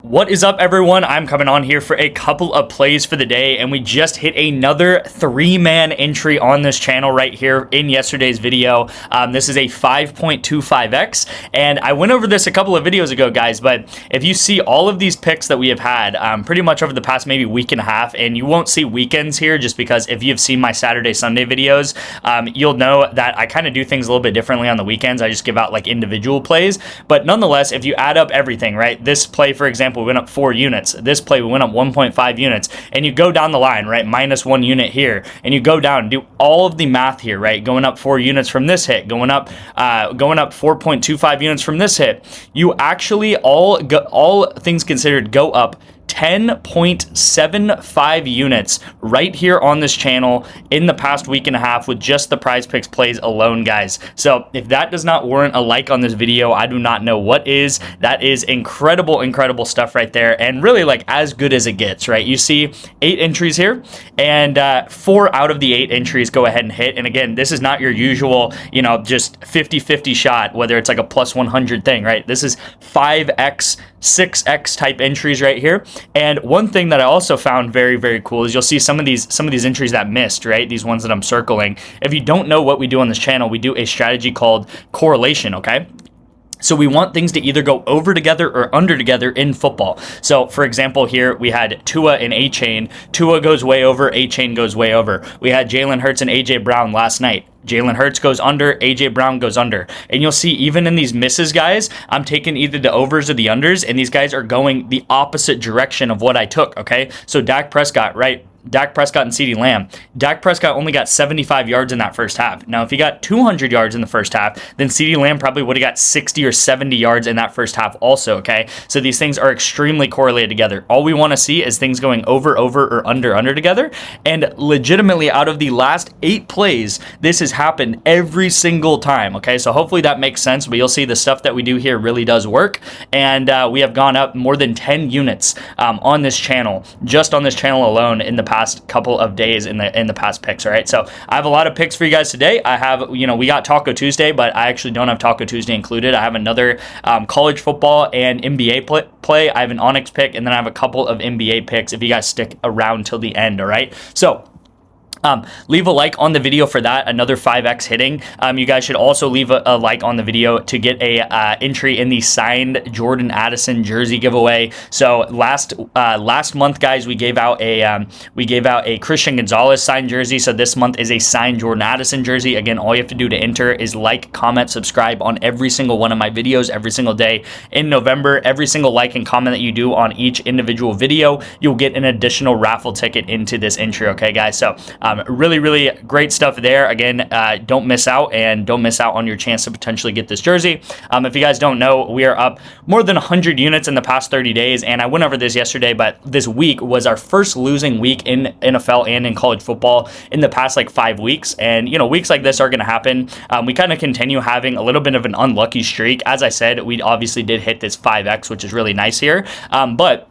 What is up, everyone? I'm coming on here for a couple of plays for the day, and we just hit another 3-man entry on this channel right here in yesterday's video. This is a 5.25x, and I went over this a couple of videos ago, guys, but if you see all of these picks that we have had pretty much over the past maybe week and a half, and you won't see weekends here just because if you've seen my Saturday, Sunday videos, you'll know that I kind of do things a little bit differently on the weekends. I just give out like individual plays, but nonetheless, if you add up everything, right, this play, for example, we went up 4 units. This play, we went up 1.5 units. And you go down the line, right? Minus 1 unit here. And you go down and do all of the math here, right? Going up 4 units from this hit. Going up 4.25 units from this hit. You actually, all things considered, go up 10.75 units right here on this channel in the past week and a half with just the Prizepicks plays alone, guys. So if that does not warrant a like on this video, I do not know what is. That is incredible stuff right there, and really like as good as it gets, right? You see 8 entries here, and 4 out of the 8 entries go ahead and hit. And again, this is not your usual, you know, just 50-50 shot, whether it's like a plus 100 thing, right? This is 5x, 6x type entries right here. And one thing that I also found very cool is you'll see some of these entries that missed, right? These ones that I'm circling. If you don't know what we do on this channel, we do a strategy called correlation, okay? So we want things to either go over together or under together in football. So for example, here we had Tua and A-Chain. Tua goes way over, A-Chain goes way over. We had Jalen Hurts and A.J. Brown last night. Jalen Hurts goes under, A.J. Brown goes under. And you'll see even in these misses, guys, I'm taking either the overs or the unders, and these guys are going the opposite direction of what I took, okay? So Dak Prescott, right? Dak Prescott and CeeDee Lamb. Dak Prescott only got 75 yards in that first half. Now, if he got 200 yards in the first half, then CeeDee Lamb probably would have got 60 or 70 yards in that first half also, okay? So these things are extremely correlated together. All we want to see is things going over, or under together. And legitimately, out of the last 8 plays, this has happened every single time, okay? So hopefully that makes sense, but you'll see the stuff that we do here really does work. And we have gone up more than 10 units on this channel, just on this channel alone in the past couple of days in the past picks. All right, so I have a lot of picks for you guys today. I have, you know, we got Taco Tuesday, but I actually don't have Taco Tuesday included. I have another college football and NBA play. I have an ONYX pick, and then I have a couple of NBA picks if you guys stick around till the end. All right, so leave a like on the video for that, another 5x hitting. You guys should also leave a like on the video to get a entry in the signed Jordan Addison jersey giveaway. So last month, guys, we gave out a Christian Gonzalez signed jersey. So this month is a signed Jordan Addison jersey. Again, all you have to do to enter is like, comment, subscribe on every single one of my videos every single day in November. Every single like and comment that you do on each individual video, you'll get an additional raffle ticket into this entry. Okay, guys, so really great stuff there. Again, don't miss out, and don't miss out on your chance to potentially get this jersey. If you guys don't know, we are up more than 100 units in the past 30 days, and I went over this yesterday, but this week was our first losing week in NFL and in college football in the past like 5 weeks. And you know, weeks like this are going to happen. We kind of continue having a little bit of an unlucky streak. As I said, we obviously did hit this 5x, which is really nice here, but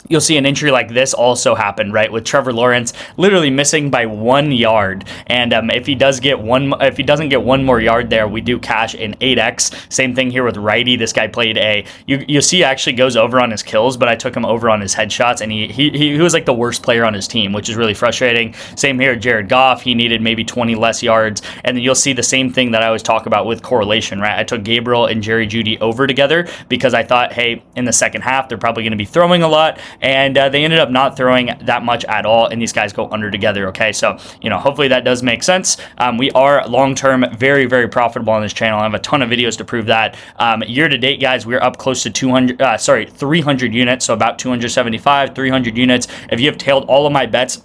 you'll see an entry like this also happen, right? With Trevor Lawrence literally missing by 1 yard, and if he doesn't get one more yard there, we do cash in 8x. Same thing here with Righty. This guy played you see actually goes over on his kills, but I took him over on his headshots, and he was like the worst player on his team, which is really frustrating. Same here, Jared Goff. He needed maybe 20 less yards, and then you'll see the same thing that I always talk about with correlation, right? I took Gabriel and Jerry Jeudy over together because I thought, hey, in the second half they're probably going to be throwing a lot. And they ended up not throwing that much at all, and these guys go under together, okay? So, you know, hopefully that does make sense. We are long-term very profitable on this channel. I have a ton of videos to prove that. Year to date, guys, we're up close to 300 units, so about 275, 300 units. If you have tailed all of my bets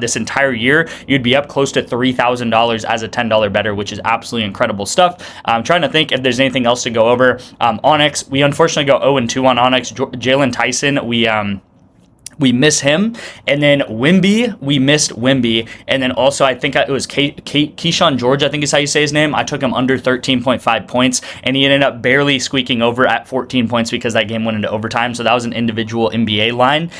this entire year, you'd be up close to $3,000 as a $10 better, which is absolutely incredible stuff. I'm trying to think if there's anything else to go over. ONYX, we unfortunately go 0-2 on ONYX. Jalen Tyson, We miss him. And then Wimby, we missed Wimby. And then also, I think it was Keyshawn George, I think is how you say his name. I took him under 13.5 points, and he ended up barely squeaking over at 14 points because that game went into overtime. So that was an individual NBA line.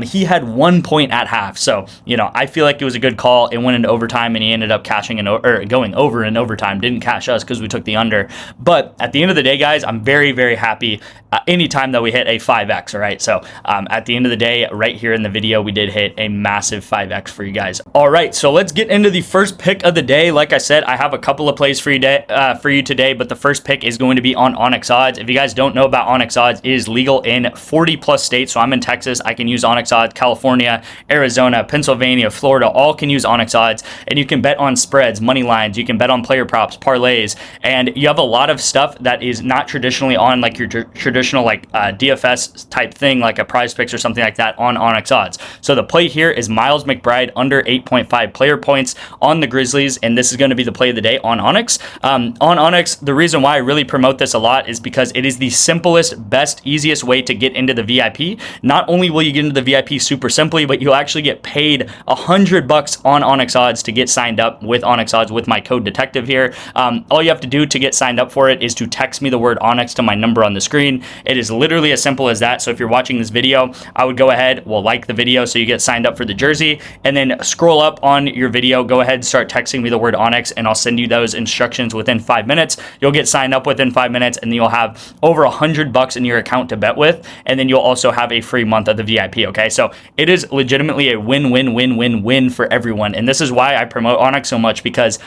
He had 1 point at half. So, you know, I feel like it was a good call. It went into overtime, and he ended up going over in overtime. Didn't cash us because we took the under. But at the end of the day, guys, I'm very, very happy anytime that we hit a 5X, all right? So at the end of the day, right here in the video, we did hit a massive 5X for you guys. All right, so let's get into the first pick of the day. Like I said, I have a couple of plays for you today, but the first pick is going to be on ONYX odds. If you guys don't know about ONYX odds, it is legal in 40 plus states. So I'm in Texas. I can use ONYX odds. California, Arizona, Pennsylvania, Florida, all can use ONYX odds. And you can bet on spreads, money lines. You can bet on player props, parlays. And you have a lot of stuff that is not traditionally on like your traditional like DFS type thing, like a Prizepicks or something like that on ONYX odds. So the play here is Miles McBride under 8.5 player points on the Grizzlies, and this is going to be the play of the day on ONYX. On ONYX, the reason why I really promote this a lot is because it is the simplest, best, easiest way to get into the VIP. Not only will you get into the VIP super simply, but you'll actually get paid $100 on ONYX odds to get signed up with ONYX odds with my code detective here. All you have to do to get signed up for it is to text me the word ONYX to my number on the screen. It is literally as simple as that. So if you're watching this video, I would go ahead, like the video so you get signed up for the jersey, and then scroll up on your video, go ahead and start texting me the word ONYX, and I'll send you those instructions within 5 minutes. You'll get signed up within 5 minutes, and then you'll have over $100 in your account to bet with, and then you'll also have a free month of the VIP, okay? So it is legitimately a win-win-win-win-win for everyone, and this is why I promote ONYX so much, because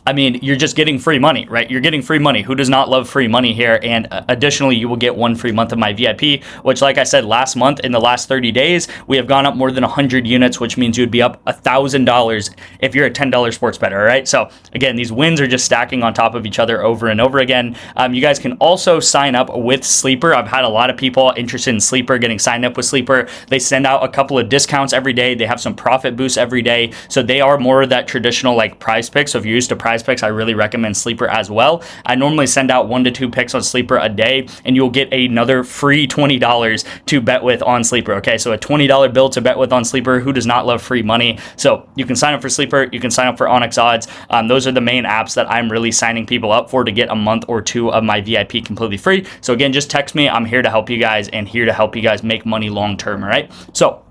I mean, you're just getting free money, right? You're getting free money. Who does not love free money here? And additionally, you will get 1 free month of my VIP, which, like I said, last month, in the last 30 days, we have gone up more than 100 units, which means you'd be up $1,000 if you're a $10 sports bettor, all right? So again, these wins are just stacking on top of each other over and over again. You guys can also sign up with Sleeper. I've had a lot of people interested in Sleeper getting signed up with Sleeper. They send out a couple of discounts every day. They have some profit boosts every day. So they are more of that traditional like Prizepicks. So if you're used to Prizepicks, I really recommend Sleeper as well. I normally send out 1 to 2 picks on Sleeper a day, and you'll get another free $20 to bet with on Sleeper, okay? So a $20 bill to bet with on Sleeper. Who does not love free money? So you can sign up for Sleeper. You can sign up for ONYX odds. Those are the main apps that I'm really signing people up for to get a month or 2 of my VIP completely free. So again, just text me. I'm here to help you guys and here to help you guys make money long term, all right? So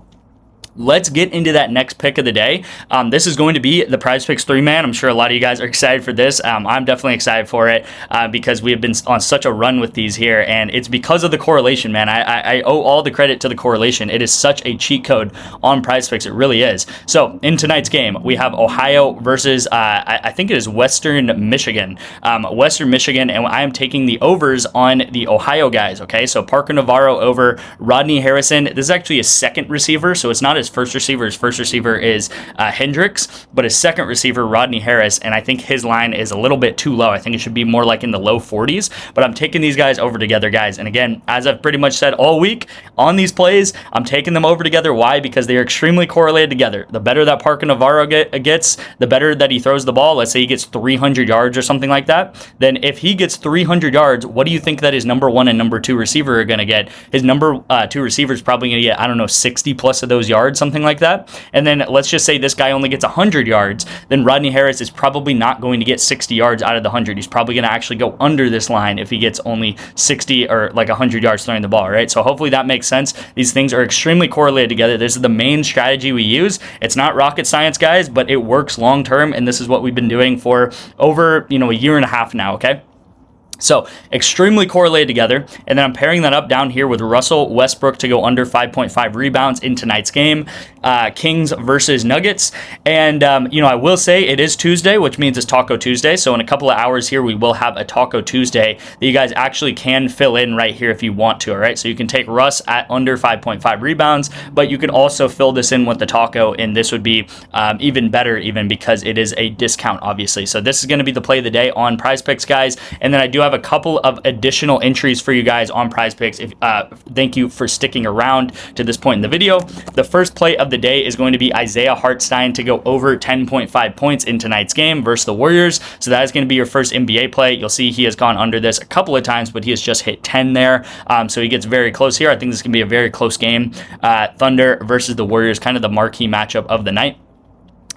let's get into that next pick of the day. This is going to be the Prizepicks 3-man. I'm sure a lot of you guys are excited for this. I'm definitely excited for it because we have been on such a run with these here, and it's because of the correlation, man. I owe all the credit to the correlation. It is such a cheat code on Prizepicks. It really is. So in tonight's game, we have Ohio versus, I think it is Western Michigan. Western Michigan, and I am taking the overs on the Ohio guys, okay? So Parker Navarro over Rodney Harrison. This is actually a second receiver, so it's not his first receiver. His first receiver is Hendricks, but his second receiver, Rodney Harris, and I think his line is a little bit too low. I think it should be more like in the low 40s, but I'm taking these guys over together, guys. And again, as I've pretty much said all week on these plays, I'm taking them over together. Why? Because they are extremely correlated together. The better that Parker Navarro gets, the better that he throws the ball. Let's say he gets 300 yards or something like that. Then if he gets 300 yards, what do you think that his number 1 and number 2 receiver are going to get? His number 2 receiver is probably going to get, I don't know, 60 plus of those yards, something like that. And then let's just say this guy only gets 100 yards, then Rodney Harris is probably not going to get 60 yards out of the 100. He's probably going to actually go under this line if he gets only 60 or like 100 yards throwing the ball, right? So hopefully that makes sense. These things are extremely correlated together. This is the main strategy we use. It's not rocket science, guys, but it works long term, and this is what we've been doing for over, a year and a half now, okay? So extremely correlated together. And then I'm pairing that up down here with Russell Westbrook to go under 5.5 rebounds in tonight's game. Kings versus Nuggets. And, I will say it is Tuesday, which means it's Taco Tuesday. So in a couple of hours here, we will have a Taco Tuesday that you guys actually can fill in right here if you want to, all right? So you can take Russ at under 5.5 rebounds, but you could also fill this in with the Taco, and this would be even better because it is a discount, obviously. So this is going to be the play of the day on Prizepicks, guys. And then I do have have a couple of additional entries for you guys on Prizepicks. Thank you for sticking around to this point in the video. The first play of the day is going to be Isaiah Hartenstein to go over 10.5 points in tonight's game versus the Warriors. So that is going to be your first NBA play. You'll see he has gone under this a couple of times, but he has just hit 10 there. So he gets very close here. I think this is going to be a very close game. Thunder versus the Warriors, kind of the marquee matchup of the night.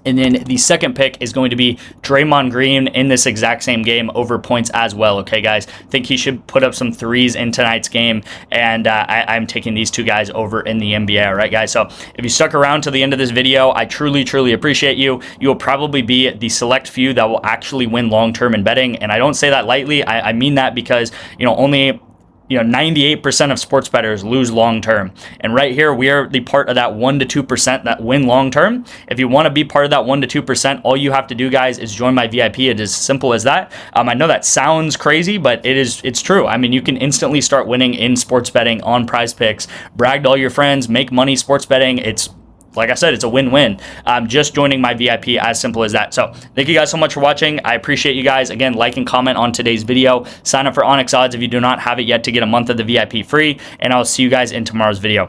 And then the second pick is going to be Draymond Green in this exact same game over points as well. Okay, guys, think he should put up some threes in tonight's game, and I'm taking these two guys over in the NBA. All right, guys, so if you stuck around to the end of this video, I truly, truly appreciate you. You will probably be the select few that will actually win long-term in betting, and I don't say that lightly. I mean that because, only 98% of sports bettors lose long term. And right here, we are the part of that 1 to 2% that win long term. If you want to be part of that 1 to 2%, all you have to do, guys, is join my VIP. It is as simple as that. I know that sounds crazy, but it's true. I mean, you can instantly start winning in sports betting on Prizepicks. Brag to all your friends, make money sports betting. It's, like I said, it's a win-win. Just joining my VIP, as simple as that. So thank you guys so much for watching. I appreciate you guys. Again, like and comment on today's video. Sign up for ONYX odds if you do not have it yet to get a month of the VIP free. And I'll see you guys in tomorrow's video.